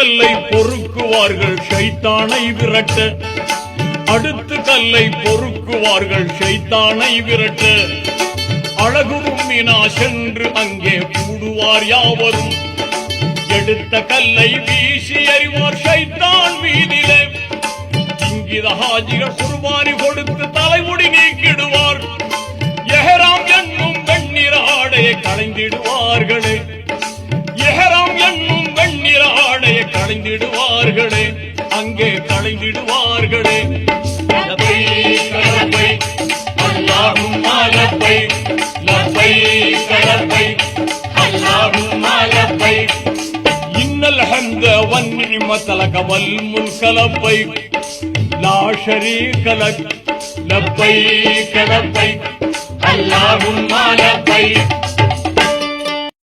கல்லை பொறுக்குவார்கள் ஷைத்தானை விரட்ட. அடுத்து கல்லை பொறுக்குவார்கள் ஷைத்தானை விரட்ட. அழகுறும் மினா சென்று அங்கே கூடுவார் யாவரும். எடுத்த கல்லை வீசி எறிவார் ஷைத்தான் வீதிலே. இங்கித ஹாஜிகள் குர்பானி கொடுத்து தலைமுடி நீக்கிடுவார். எஹராம் என்னும் வெண்ணிற ஆடையை களைந்திடுவார்களே. எஹராம் என்னும் வெண்ணிற ஆடையை களைந்திடுவார்களே. அங்கே களைந்திடுவார்களே. லப்பைக் லப்பைக் அல்லாஹும்ம லப்பைக் லப்பைக் லப்பைக் அல்லாஹும்ம லப்பைக் இன்னல் ஹம்த வன்னிமத லக வல் முல்க லப்பைக் லா ஷரீக லக் லப்பைக் லப்பைக் அல்லாஹும்ம லப்பைக்